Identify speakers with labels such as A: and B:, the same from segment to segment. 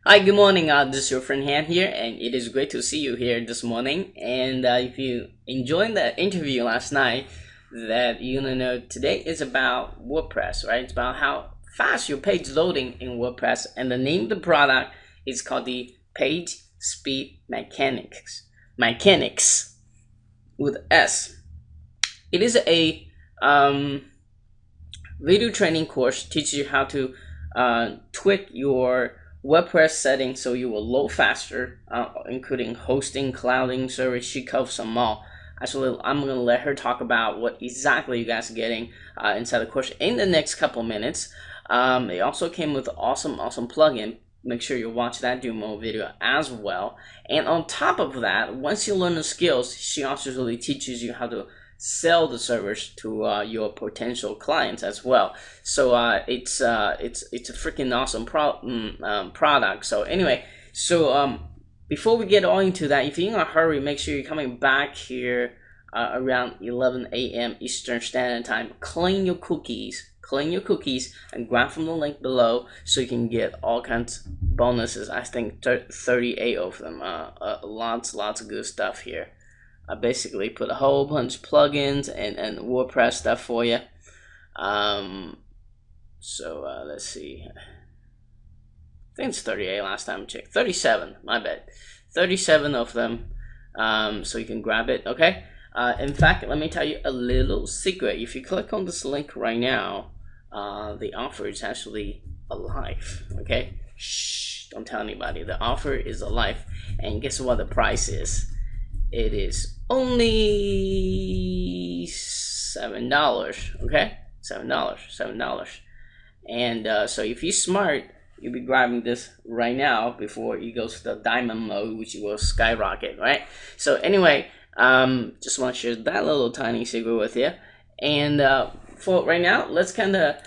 A: Hi, good morning. This is your friend Han here, and it is great to see you here this morning. And if you enjoyed the interview last night, that you're gonna know today is about WordPress, right? It's about how fast your page loading in WordPress, and the name of the product is called the Page Speed Mechanics with S. It is a video training course, teaches you how to tweak your WordPress settings so you will load faster, including hosting, clouding, service. She covers them all. Actually, I'm going to let her talk about what exactly you guys are getting inside the course in the next couple minutes. It also came with an awesome plugin. Make sure you watch that demo video as well. And on top of that, once you learn the skills, she also really teaches you how to sell the service to your potential clients as well. So it's a freaking awesome product. So anyway, before we get all into that, if you're in a hurry, make sure you're coming back here around 11 a.m. Eastern Standard Time. Clean your cookies, and grab from the link below so you can get all kinds of bonuses. I think 38 of them. Lots of good stuff here. I basically put a whole bunch of plugins and WordPress stuff for you. Let's see. I think it's 38 last time I checked. 37, my bad. 37 of them. So you can grab it, okay? In fact, let me tell you a little secret. If you click on this link right now, the offer is actually alive, okay? Shh, don't tell anybody. The offer is alive. And guess what the price is? It is only $7, okay? $7. And so if you're smart, you'll be grabbing this right now before you go to the diamond mode, which will skyrocket, right? So anyway, just want to share that little tiny secret with you. And for right now, let's kind of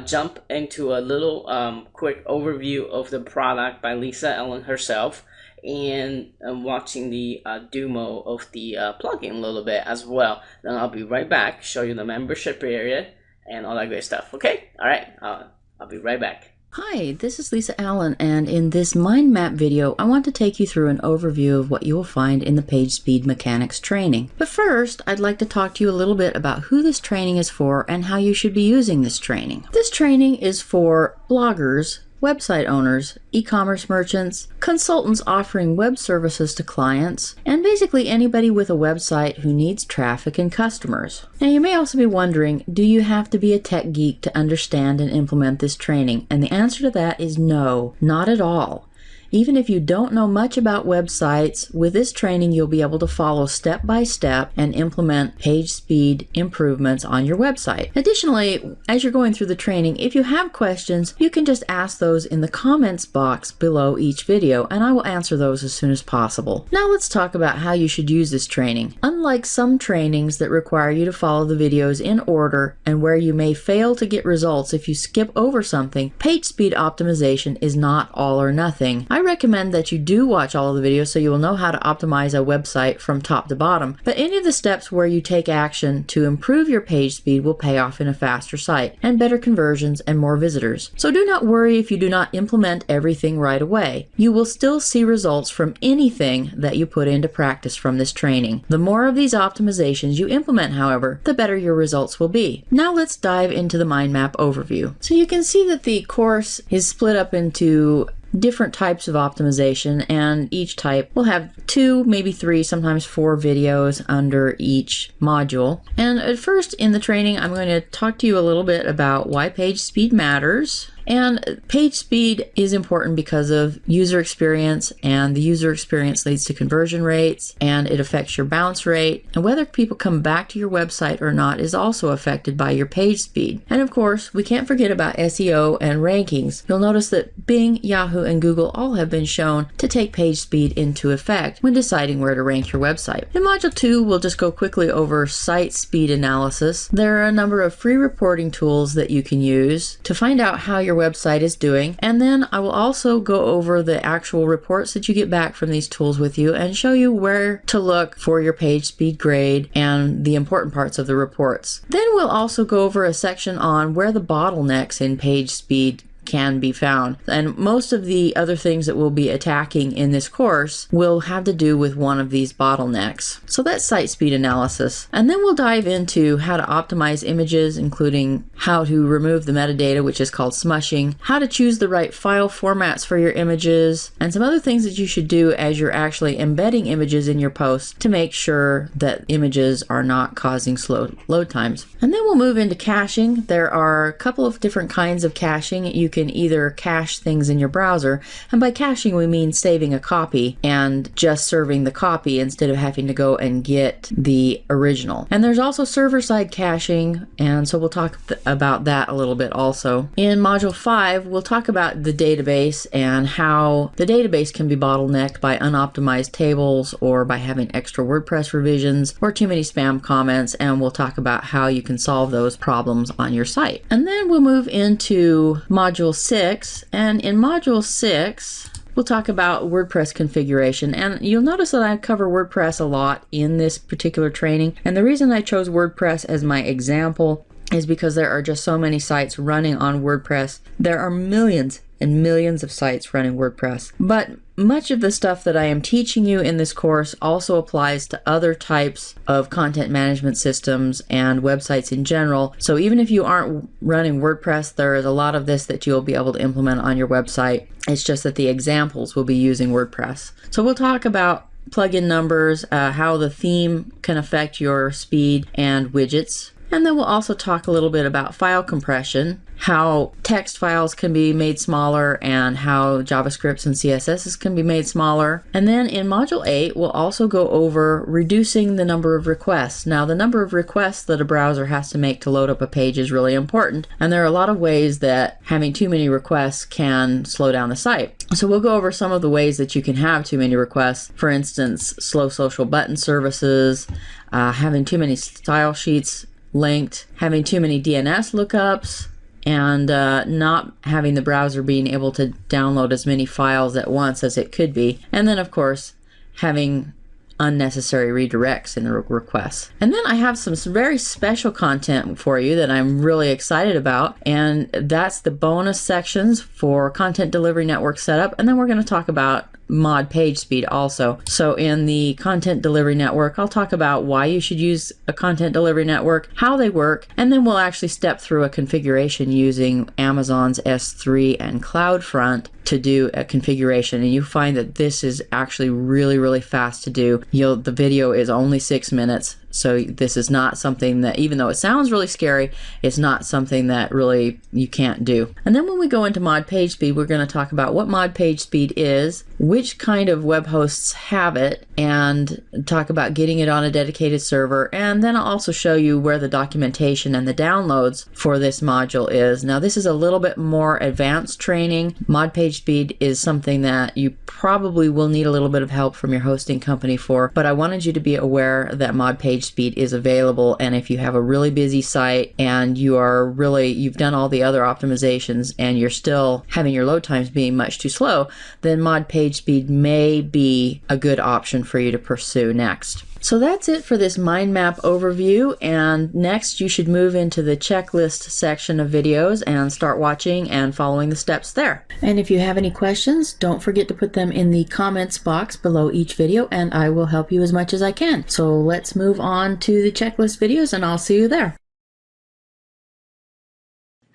A: jump into a little quick overview of the product by Lisa Ellen herself, and watching the demo of the plugin a little bit as well. Then I'll be right back, show you the membership area and all that great stuff. Okay, all right, I'll be right back.
B: Hi, this is Lisa Allen, and in this mind map video, I want to take you through an overview of what you will find in the Page Speed Mechanics training. But first, I'd like to talk to you a little bit about who this training is for and how you should be using this training. This training is for bloggers, website owners, e-commerce merchants, consultants offering web services to clients, and basically anybody with a website who needs traffic and customers. Now you may also be wondering, do you have to be a tech geek to understand and implement this training? And the answer to that is no, not at all. Even if you don't know much about websites, with this training you'll be able to follow step by step and implement page speed improvements on your website. Additionally, as you're going through the training, if you have questions, you can just ask those in the comments box below each video, and I will answer those as soon as possible. Now let's talk about how you should use this training. Unlike some trainings that require you to follow the videos in order and where you may fail to get results if you skip over something, page speed optimization is not all or nothing. I recommend that you do watch all of the videos so you will know how to optimize a website from top to bottom, but any of the steps where you take action to improve your page speed will pay off in a faster site and better conversions and more visitors. So do not worry if you do not implement everything right away. You will still see results from anything that you put into practice from this training. The more of these optimizations you implement, however, the better your results will be. Now let's dive into the mind map overview. So you can see that the course is split up into different types of optimization, and each type will have 2, maybe 3, sometimes 4 videos under each module. And at first in the training, I'm going to talk to you a little bit about why page speed matters. And page speed is important because of user experience, and the user experience leads to conversion rates, and it affects your bounce rate, and whether people come back to your website or not is also affected by your page speed. And of course, we can't forget about SEO and rankings. You'll notice that Bing, Yahoo, and Google all have been shown to take page speed into effect when deciding where to rank your website. In Module 2, we'll just go quickly over site speed analysis. There are a number of free reporting tools that you can use to find out how your website is doing, and then I will also go over the actual reports that you get back from these tools with you and show you where to look for your page speed grade and the important parts of the reports. Then we'll also go over a section on where the bottlenecks in page speed can be found. And most of the other things that we'll be attacking in this course will have to do with one of these bottlenecks. So that's site speed analysis. And then we'll dive into how to optimize images, including how to remove the metadata, which is called smushing, how to choose the right file formats for your images, and some other things that you should do as you're actually embedding images in your posts to make sure that images are not causing slow load times. And then we'll move into caching. There are a couple of different kinds of caching. You can either cache things in your browser, and by caching we mean saving a copy and just serving the copy instead of having to go and get the original. And there's also server-side caching, and so we'll talk about that a little bit also. In Module 5, we'll talk about the database and how the database can be bottlenecked by unoptimized tables or by having extra WordPress revisions or too many spam comments, and we'll talk about how you can solve those problems on your site. And then we'll move into Module 6, and in Module 6, we'll talk about WordPress configuration. And you'll notice that I cover WordPress a lot in this particular training, and the reason I chose WordPress as my example is because there are just so many sites running on WordPress. There are millions and millions of sites running WordPress. But much of the stuff that I am teaching you in this course also applies to other types of content management systems and websites in general. So even if you aren't running WordPress, there is a lot of this that you'll be able to implement on your website. It's just that the examples will be using WordPress. So we'll talk about plugin numbers, how the theme can affect your speed and widgets. And then we'll also talk a little bit about file compression, how text files can be made smaller, and how JavaScripts and CSSs can be made smaller. And then in Module 8, we'll also go over reducing the number of requests. Now, the number of requests that a browser has to make to load up a page is really important, and there are a lot of ways that having too many requests can slow down the site. So we'll go over some of the ways that you can have too many requests. For instance, slow social button services, having too many style sheets linked, having too many DNS lookups, and not having the browser being able to download as many files at once as it could be. And then, of course, having unnecessary redirects in the requests. And then I have some very special content for you that I'm really excited about, and that's the bonus sections for Content Delivery Network setup. And then we're going to talk about mod page speed also. So in the Content Delivery Network, I'll talk about why you should use a Content Delivery Network, how they work, and then we'll actually step through a configuration using Amazon's S3 and CloudFront to do a configuration. And you find that this is actually really, really fast to do. The video is only 6 minutes. So this is not something that, even though it sounds really scary, it's not something that really you can't do. And then when we go into mod page speed, we're going to talk about what mod page speed is, which kind of web hosts have it, and talk about getting it on a dedicated server. And then I'll also show you where the documentation and the downloads for this module is. Now, this is a little bit more advanced training. Mod page speed is something that you probably will need a little bit of help from your hosting company for, but I wanted you to be aware that mod page speed is available. And if you have a really busy site and you've done all the other optimizations and you're still having your load times being much too slow, then mod page speed may be a good option for you to pursue next. So that's it for this mind map overview, and next you should move into the checklist section of videos and start watching and following the steps there. And if you have any questions, don't forget to put them in the comments box below each video, and I will help you as much as I can. So let's move on to the checklist videos, and I'll see you there.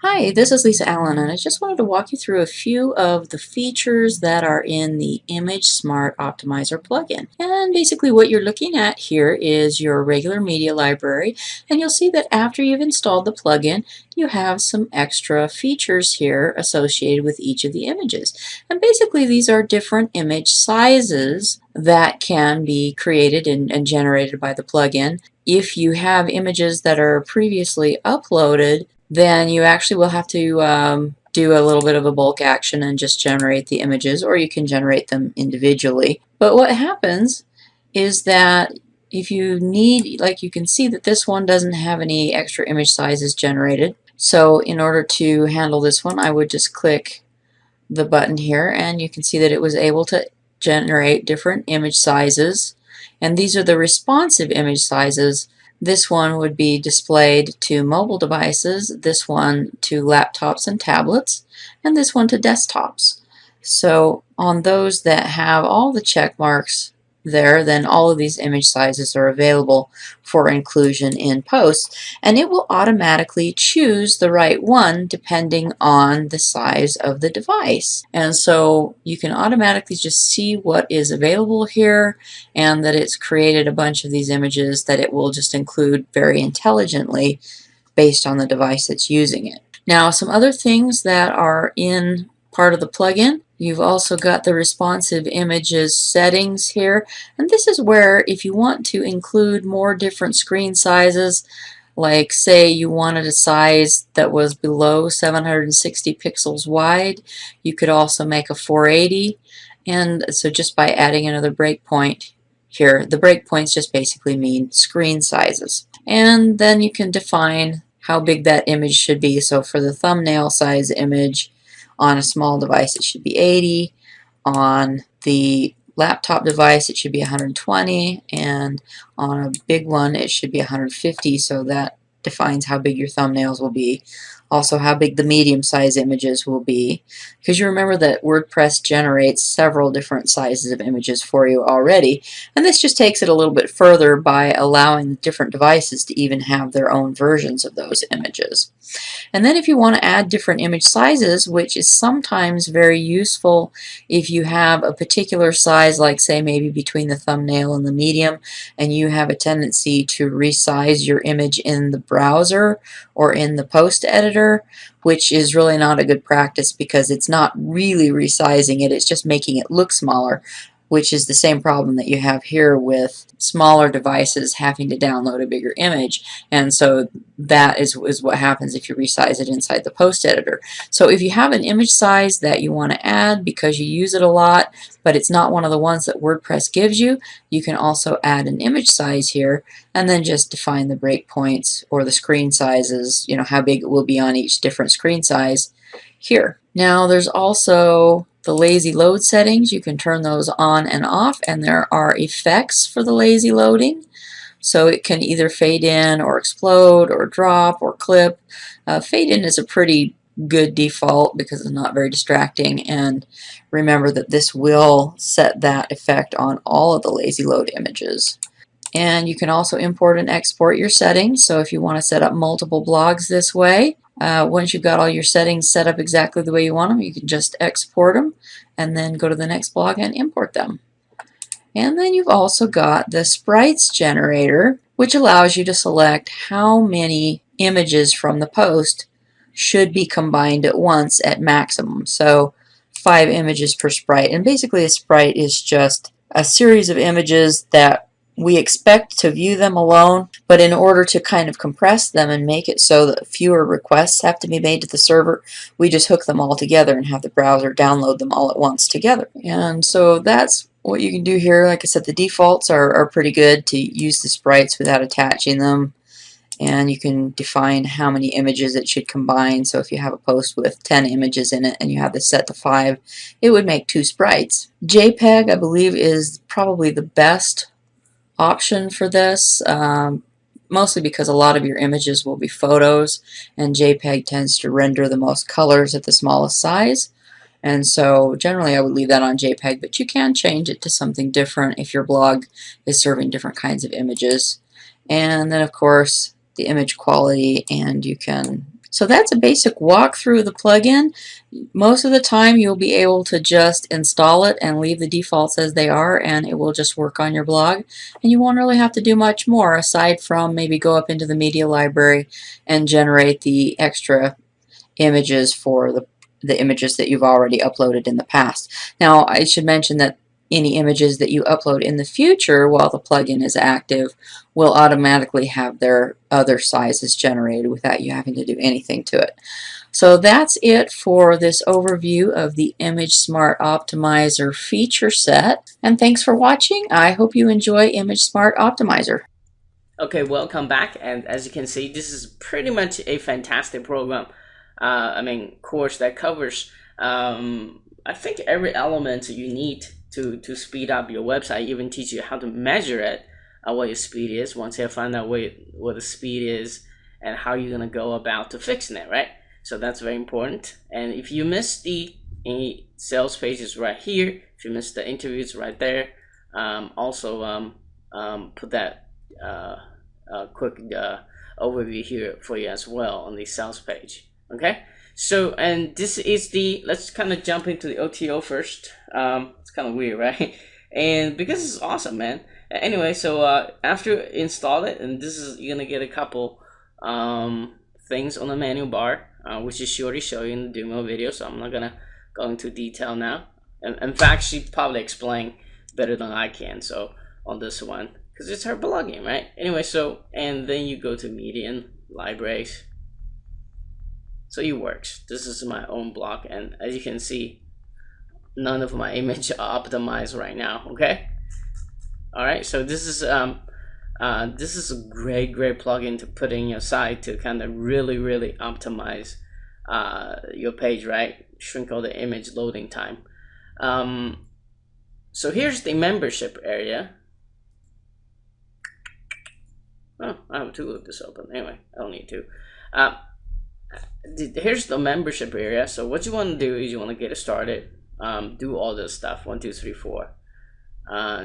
B: Hi, this is Lisa Allen, and I just wanted to walk you through a few of the features that are in the Image Smart Optimizer plugin. And basically what you're looking at here is your regular media library, and you'll see that after you've installed the plugin, you have some extra features here associated with each of the images. And basically these are different image sizes that can be created and generated by the plugin. If you have images that are previously uploaded, then you actually will have to do a little bit of a bulk action and just generate the images, or you can generate them individually. But what happens is that if you need, like you can see that this one doesn't have any extra image sizes generated. So in order to handle this one, I would just click the button here, and you can see that it was able to generate different image sizes. And these are the responsive image sizes This one would be displayed to mobile devices, this one to laptops and tablets, and this one to desktops. So on those that have all the check marks there, then all of these image sizes are available for inclusion in posts, and it will automatically choose the right one depending on the size of the device. And so you can automatically just see what is available here, and that it's created a bunch of these images that it will just include very intelligently based on the device that's using it. Now, some other things that are in part of the plugin, you've also got the responsive images settings here, and this is where if you want to include more different screen sizes, like say you wanted a size that was below 760 pixels wide, you could also make a 480, and so just by adding another breakpoint here, the breakpoints just basically mean screen sizes. And then you can define how big that image should be. So for the thumbnail size image on a small device it should be 80, on the laptop device it should be 120, and on a big one it should be 150, so that defines how big your thumbnails will be. Also how big the medium size images will be, because you remember that WordPress generates several different sizes of images for you already, and this just takes it a little bit further by allowing different devices to even have their own versions of those images. And then if you want to add different image sizes, which is sometimes very useful if you have a particular size, like say maybe between the thumbnail and the medium, and you have a tendency to resize your image in the browser or in the post editor, which is really not a good practice because it's not really resizing it, it's just making it look smaller, which is the same problem that you have here with smaller devices having to download a bigger image. And so that is what happens if you resize it inside the post editor. So if you have an image size that you want to add because you use it a lot, but it's not one of the ones that WordPress gives you, you can also add an image size here and then just define the breakpoints or the screen sizes, you know, how big it will be on each different screen size here. Now there's also the lazy load settings. You can turn those on and off, and there are effects for the lazy loading. So it can either fade in or explode or drop or clip. Fade in is a pretty good default because it's not very distracting, and remember that this will set that effect on all of the lazy load images. And you can also import and export your settings, so if you want to set up multiple blogs this way, once you've got all your settings set up exactly the way you want them, you can just export them and then go to the next blog and import them. And then you've also got the sprites generator, which allows you to select how many images from the post should be combined at once at maximum. So 5 images per sprite. And basically a sprite is just a series of images that we expect to view them alone, but in order to kind of compress them and make it so that fewer requests have to be made to the server, we just hook them all together and have the browser download them all at once together. And so that's what you can do here. Like I said, the defaults are pretty good to use the sprites without attaching them, and you can define how many images it should combine. So if you have a post with 10 images in it and you have this set to 5, it would make 2 sprites. JPEG, I believe, is probably the best option for this, mostly because a lot of your images will be photos, and JPEG tends to render the most colors at the smallest size. And so generally I would leave that on JPEG, but you can change it to something different if your blog is serving different kinds of images. And then of course the image quality, and you can, so that's a basic walkthrough of the plugin. Most of the time you'll be able to just install it and leave the defaults as they are, and it will just work on your blog, and you won't really have to do much more aside from maybe go up into the media library and generate the extra images for the images that you've already uploaded in the past. Now I should mention that any images that you upload in the future while the plugin is active will automatically have their other sizes generated without you having to do anything to it. So that's it for this overview of the Image Smart Optimizer feature set, and thanks for watching. I hope you enjoy Image Smart Optimizer.
A: Okay, welcome back, and as you can see, this is pretty much a fantastic program. Course that covers I think every element you need to speed up your website, even teach you how to measure it. what your speed is. Once you find out what the speed is and how you're gonna go about to fixing it, right? So that's very important. And if you miss the sales pages right here, if you miss the interviews right there, also put that quick overview here for you as well on the sales page. Okay, so and this is the, let's kind of jump into the OTO first. It's kind of weird, right? And because it's awesome, man. Anyway, so after you install it, and this is, you're gonna get a couple things on the menu bar, which is she already showed you in the demo video, so I'm not gonna go into detail now. In fact, she probably explained better than I can, so on this one, because it's her blogging, right? Anyway, so, and then you go to media and libraries. So it works. This is my own blog, and as you can see, none of my images are optimized right now. Okay. All right. So this is a great plugin to put in your site to kind of really optimize your page, right? Shrink all the image loading time. So here's the membership area. Oh, I have two of this open. Anyway, I don't need to. Here's the membership area. So what you want to do is you want to get it started. Do all this stuff, 1, 2, 3, 4.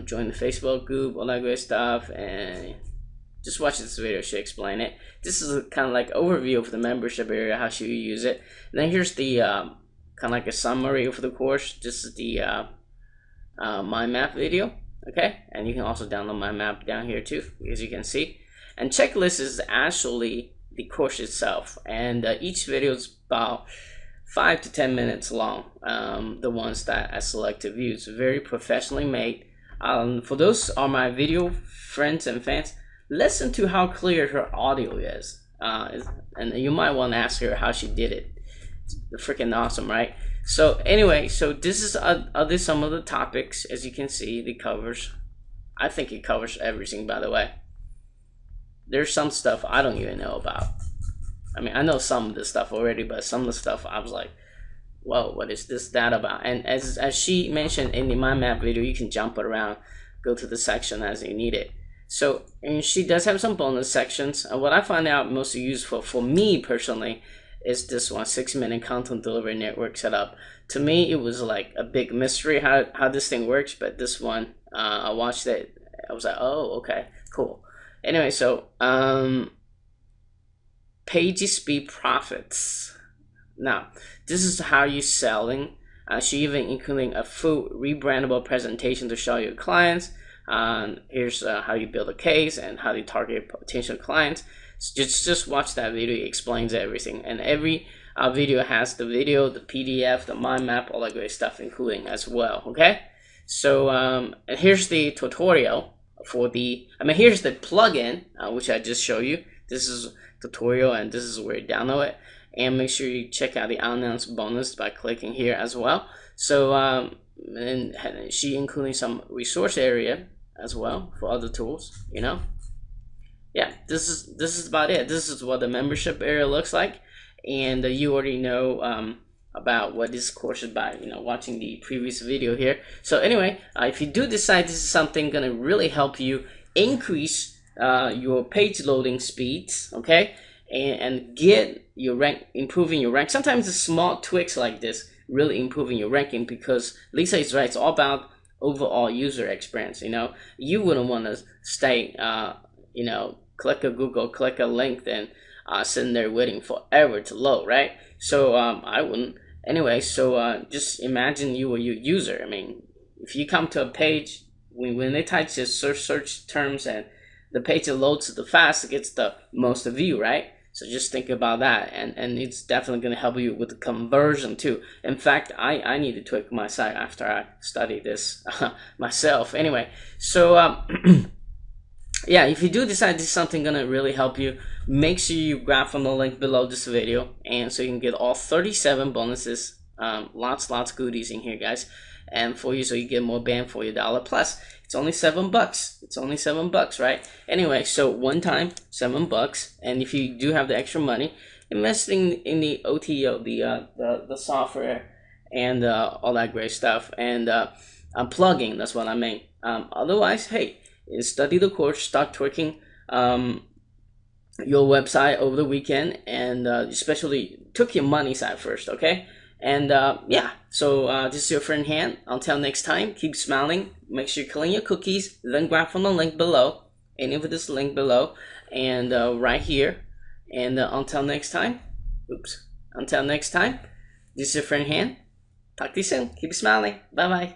A: Join the Facebook group, all that good stuff, and just watch this video. She explain it. This is a kind of like overview of the membership area, how should you use it. And then here's the kind of like a summary of the course. This is the mind map video. Okay, and you can also download my map down here too, as you can see. And checklist is actually the course itself, and each video is about 5 to 10 minutes long. The ones that I select to view, it's very professionally made. For those are my video friends and fans, listen to how clear her audio is, and you might want to ask her how she did it. It's freaking awesome, right? So anyway, so this is some of the topics. As you can see, it covers, I think it covers everything, by the way. There's some stuff I don't even know about. I mean, I know some of this stuff already, but some of the stuff I was like, whoa, what is this, that about? And as she mentioned in the mind map video, you can jump it around, go to the section as you need it. So, and she does have some bonus sections. And what I find out most useful for me personally is this one, 6-minute content delivery network setup. To me, it was like a big mystery how this thing works, but this one, I watched it, I was like, oh, okay, cool. Anyway, so page speed profits. Now, this is how you're selling. She even including a full rebrandable presentation to show your clients. Here's how you build a case and how you target potential clients. So just watch that video. It explains everything, and every video has the video, the PDF, the mind map, all that great stuff including as well. Okay, so and here's the tutorial for the, here's the plugin which I just showed you. This is tutorial, and this is where you download it. And make sure you check out the unannounced bonus by clicking here as well. So and she including some resource area as well for other tools, you know. Yeah, this is about it. This is what the membership area looks like, and you already know about what this course is about, you know, watching the previous video here. So anyway, if you do decide this is something gonna really help you increase your page loading speeds, okay, and get your rank, improving your rank. Sometimes the small tweaks like this really improving your ranking, because Lisa is right, it's all about overall user experience. You know, you wouldn't want to stay you know, click a Google, click a link, then sitting there waiting forever to load, right? So I wouldn't. Anyway, so just imagine you were your user. I mean, if you come to a page, when they type just search terms and the page that loads the fast, it gets the most view, right? So just think about that, and it's definitely going to help you with the conversion too. In fact, I need to tweak my site after I study this myself. Anyway, so yeah, if you do decide this is something going to really help you, make sure you grab from the link below this video, and so you can get all 37 bonuses, lots goodies in here, guys, and for you, so you get more bang for your dollar. Plus, it's only $7. It's only $7, right? Anyway, so one time, $7, and if you do have the extra money, investing in the OTO, the software, and all that great stuff, and plugging. That's what I mean. Otherwise, hey, is study the course, start tweaking your website over the weekend, and especially took your money side first, okay? And yeah, so this is your friend Han. Until next time, keep smiling. Make sure you clean your cookies, then grab from the link below, any of this link below, and right here. And until next time, until next time, this is your friend Han. Talk to you soon. Keep smiling. Bye-bye.